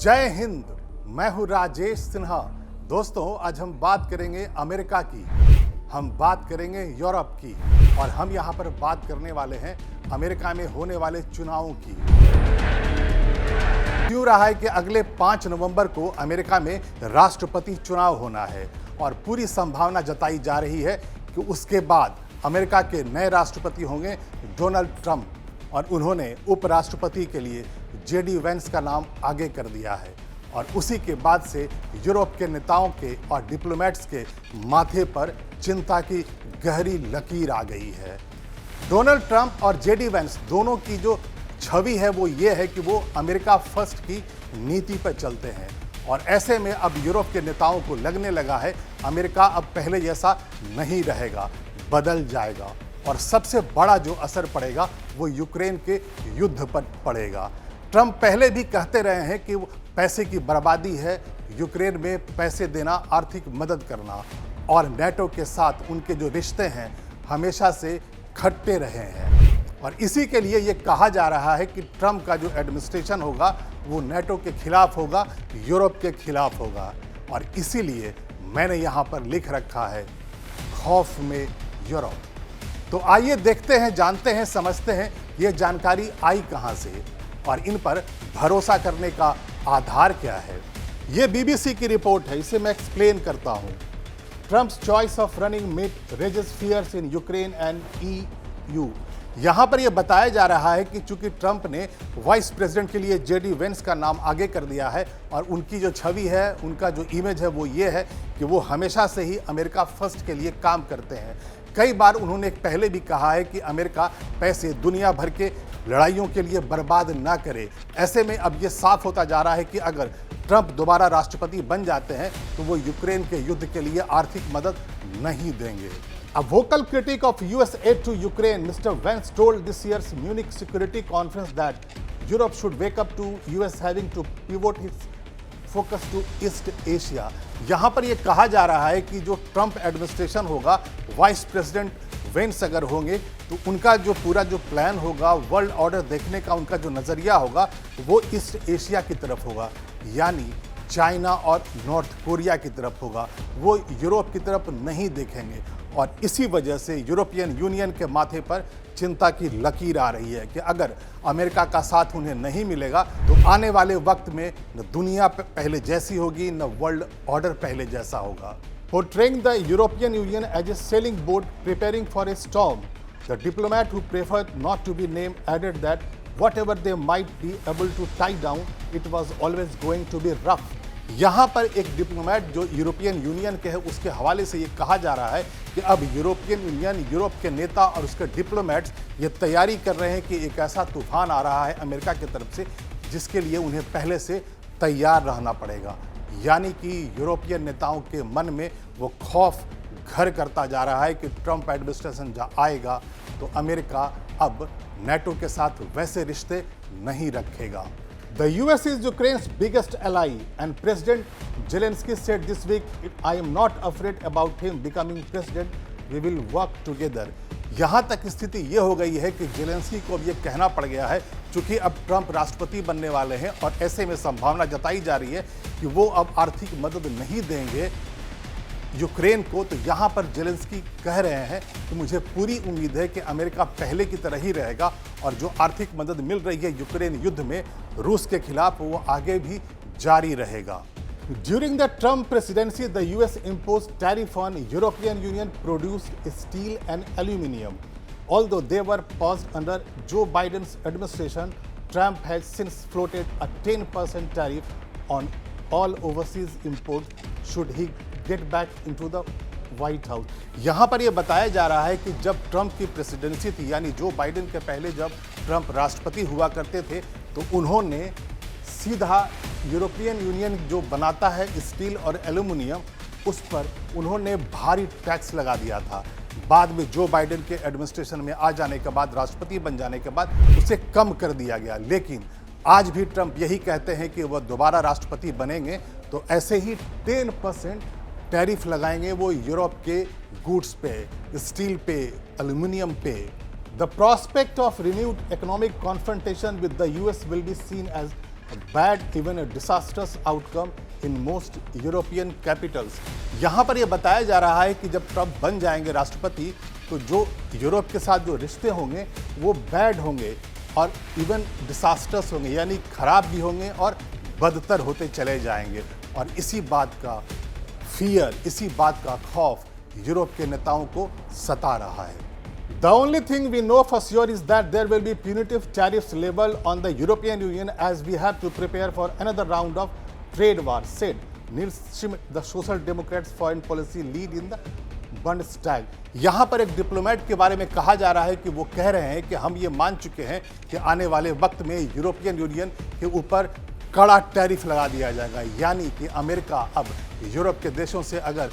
जय हिंद। मैं हूं राजेश सिन्हा। दोस्तों, आज हम बात करेंगे अमेरिका की, हम बात करेंगे यूरोप की, और हम यहां पर बात करने वाले हैं अमेरिका में होने वाले चुनावों की। क्यों रहा है कि अगले 5 नवंबर को अमेरिका में राष्ट्रपति चुनाव होना है और पूरी संभावना जताई जा रही है कि उसके बाद अमेरिका के नए राष्ट्रपति होंगे डोनाल्ड ट्रंप, और उन्होंने उपराष्ट्रपति के लिए जेडी वेंस का नाम आगे कर दिया है। और उसी के बाद से यूरोप के नेताओं के और डिप्लोमेट्स के माथे पर चिंता की गहरी लकीर आ गई है। डोनाल्ड ट्रंप और जेडी वेंस दोनों की जो छवि है वो ये है कि वो अमेरिका फर्स्ट की नीति पर चलते हैं, और ऐसे में अब यूरोप के नेताओं को लगने लगा है अमेरिका अब पहले जैसा नहीं रहेगा, बदल जाएगा। और सबसे बड़ा जो असर पड़ेगा वो यूक्रेन के युद्ध पर पड़ेगा। ट्रंप पहले भी कहते रहे हैं कि वो पैसे की बर्बादी है, यूक्रेन में पैसे देना, आर्थिक मदद करना, और नेटो के साथ उनके जो रिश्ते हैं हमेशा से खट्टे रहे हैं। और इसी के लिए ये कहा जा रहा है कि ट्रंप का जो एडमिनिस्ट्रेशन होगा वो नेटो के खिलाफ होगा, यूरोप के खिलाफ होगा। और इसीलिए मैंने यहाँ पर लिख रखा है खौफ में यूरोप। तो आइए देखते हैं, जानते हैं, समझते हैं ये जानकारी आई कहां से और इन पर भरोसा करने का आधार क्या है। ये बीबीसी की रिपोर्ट है, इसे मैं एक्सप्लेन करता हूं। Trump's choice of running mate raises fears in Ukraine and EU. यहां पर यह बताया जा रहा है कि चूंकि ट्रंप ने वाइस प्रेसिडेंट के लिए जेडी वेंस का नाम आगे कर दिया है और उनकी जो छवि है, उनका जो इमेज है वो ये है कि वो हमेशा से ही अमेरिका फर्स्ट के लिए काम करते हैं। कई बार उन्होंने पहले भी कहा है कि अमेरिका पैसे दुनिया भर के लड़ाइयों के लिए बर्बाद ना करे। ऐसे में अब ये साफ होता जा रहा है कि अगर ट्रंप दोबारा राष्ट्रपति बन जाते हैं तो वो यूक्रेन के युद्ध के लिए आर्थिक मदद नहीं देंगे। A vocal critic of US aid to Ukraine, Mr. Vance told this year's Munich Security Conference that Europe should wake up to US having to pivot its focus to East Asia। यहाँ पर यह कहा जा रहा है कि जो Trump administration होगा, वाइस प्रेसिडेंट वेंस अगर होंगे तो उनका जो पूरा जो प्लान होगा, वर्ल्ड ऑर्डर देखने का उनका जो नज़रिया होगा वो ईस्ट एशिया की तरफ होगा, यानी चाइना और नॉर्थ कोरिया की तरफ होगा। वो यूरोप की तरफ नहीं देखेंगे, और इसी वजह से यूरोपियन यूनियन के माथे पर चिंता की लकीर आ रही है कि अगर अमेरिका का साथ उन्हें नहीं मिलेगा तो आने वाले वक्त में न दुनिया पहले जैसी होगी, न वर्ल्ड ऑर्डर पहले जैसा होगा। Portraying the European Union as a sailing boat preparing for a storm, the diplomat who preferred not to be named added that whatever they might be able to tie down, it was always going to be rough। यहाँ पर एक diplomat जो European union के है उसके हवाले से ये कहा जा रहा है कि अब यूरोपियन यूनियन, यूरोप के नेता और उसके डिप्लोमेट्स ये तैयारी कर रहे हैं कि एक ऐसा तूफान आ रहा है अमेरिका की तरफ से जिसके लिए उन्हें पहले से तैयार रहना पड़ेगा। यानी कि यूरोपियन नेताओं के मन में वो खौफ घर करता जा रहा है कि ट्रंप एडमिनिस्ट्रेशन जब आएगा तो अमेरिका अब नेटो के साथ वैसे रिश्ते नहीं रखेगा। The US is Ukraine's biggest ally, and President Zelensky said this week, "I am not afraid about him becoming president. We will work together." यहाँ तक स्थिति ये हो गई है कि जेलेंस्की को अब ये कहना पड़ गया है, चूंकि अब ट्रंप राष्ट्रपति बनने वाले हैं और ऐसे में संभावना जताई जा रही है कि वो अब आर्थिक मदद नहीं देंगे यूक्रेन को। तो यहाँ पर जेलेंस्की कह रहे हैं कि मुझे पूरी उम्मीद है कि अमेरिका पहले की तरह ही रहेगा और जो आर्थिक मदद मिल रही है यूक्रेन युद्ध में रूस के खिलाफ वो आगे भी जारी रहेगा। During the Trump presidency, the US imposed tariff on European Union produced steel and aluminum. Although they were paused under Joe Biden's administration, Trump has since floated a 10% tariff on all overseas imports should he get back into the White House। यहाँ पर यह बताया जा रहा है कि जब Trump की प्रेसिडेंसी थी, यानी जो बाइडेन के पहले जब ट्रंप राष्ट्रपति हुआ करते थे, तो उन्होंने सीधा यूरोपियन यूनियन जो बनाता है स्टील और एल्यूमिनियम, उस पर उन्होंने भारी टैक्स लगा दिया था। बाद में जो बाइडेन के एडमिनिस्ट्रेशन में आ जाने के बाद, राष्ट्रपति बन जाने के बाद उसे कम कर दिया गया। लेकिन आज भी ट्रंप यही कहते हैं कि वह दोबारा राष्ट्रपति बनेंगे तो ऐसे ही 10% टैरिफ लगाएंगे वो यूरोप के गुड्स पे, स्टील पे, एल्यूमिनियम पे। The prospect of renewed economic confrontation with the US will be seen as bad even a disastrous outcome in most European capitals। यहाँ पर यह बताया जा रहा है कि जब ट्रंप बन जाएंगे राष्ट्रपति तो जो यूरोप के साथ जो रिश्ते होंगे वो बैड होंगे और इवन डिसास्टर्स होंगे, यानी खराब भी होंगे और बदतर होते चले जाएंगे। और इसी बात का फियर, इसी बात का खौफ यूरोप के नेताओं को सता रहा है। The only thing we know for sure is that there will be punitive tariffs leveled on the European Union as we have to prepare for another round of trade war, said Nils Schmidt, the Social Democrats foreign policy lead in the Bundestag। यहाँ पर एक diplomat के बारे में कहा जा रहा है कि वो कह रहे हैं कि हम ये मान चुके हैं कि आने वाले वक्त में यूरोपियन यूनियन के ऊपर कड़ा टैरिफ लगा दिया जाएगा, यानी कि अमेरिका अब यूरोप के देशों से अगर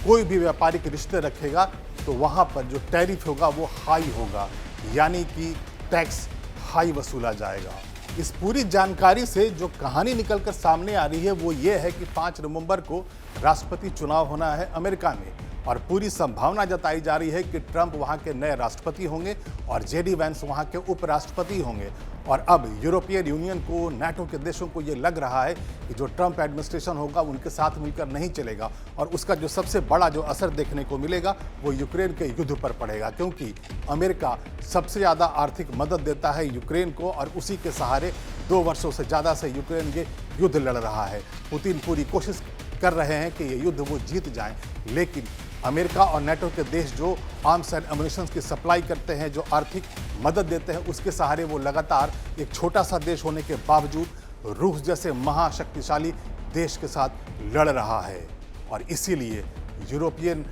कोई भी व्यापारिक रिश्ते रखेगा तो वहाँ पर जो टैरिफ होगा वो हाई होगा, यानी कि टैक्स हाई वसूला जाएगा। इस पूरी जानकारी से जो कहानी निकलकर सामने आ रही है वो ये है कि 5 नवंबर को राष्ट्रपति चुनाव होना है अमेरिका में और पूरी संभावना जताई जा रही है कि ट्रंप वहां के नए राष्ट्रपति होंगे और जेडी वैंस वहां के उपराष्ट्रपति होंगे। और अब यूरोपियन यूनियन को, नाटो के देशों को ये लग रहा है कि जो ट्रंप एडमिनिस्ट्रेशन होगा उनके साथ मिलकर नहीं चलेगा और उसका जो सबसे बड़ा जो असर देखने को मिलेगा वो यूक्रेन के युद्ध पर पड़ेगा, क्योंकि अमेरिका सबसे ज़्यादा आर्थिक मदद देता है यूक्रेन को और उसी के सहारे 2 वर्षों से ज़्यादा से यूक्रेन ये युद्ध लड़ रहा है। पुतिन पूरी कोशिश कर रहे हैं कि ये युद्ध वो जीत जाएं, लेकिन अमेरिका और नाटो के देश जो आर्म्स एंड एमुनिशंस की सप्लाई करते हैं, जो आर्थिक मदद देते हैं, उसके सहारे वो लगातार एक छोटा सा देश होने के बावजूद रूस जैसे महाशक्तिशाली देश के साथ लड़ रहा है। और इसीलिए यूरोपियन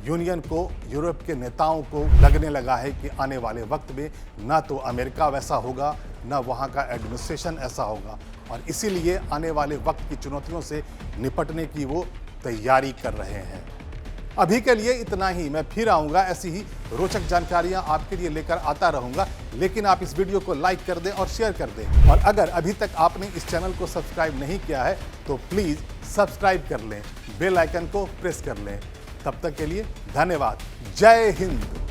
यूनियन को, यूरोप के नेताओं को लगने लगा है कि आने वाले वक्त में ना तो अमेरिका वैसा होगा, ना वहाँ का एडमिनिस्ट्रेशन ऐसा होगा और इसीलिए आने वाले वक्त की चुनौतियों से निपटने की वो तैयारी कर रहे हैं। अभी के लिए इतना ही। मैं फिर आऊँगा, ऐसी ही रोचक जानकारियाँ आपके लिए लेकर आता रहूँगा, लेकिन आप इस वीडियो को लाइक कर दें और शेयर कर दें। और अगर अभी तक आपने इस चैनल को सब्सक्राइब नहीं किया है तो प्लीज़ सब्सक्राइब कर लें, बेल आइकन को प्रेस कर लें। तब तक के लिए धन्यवाद। जय हिंद।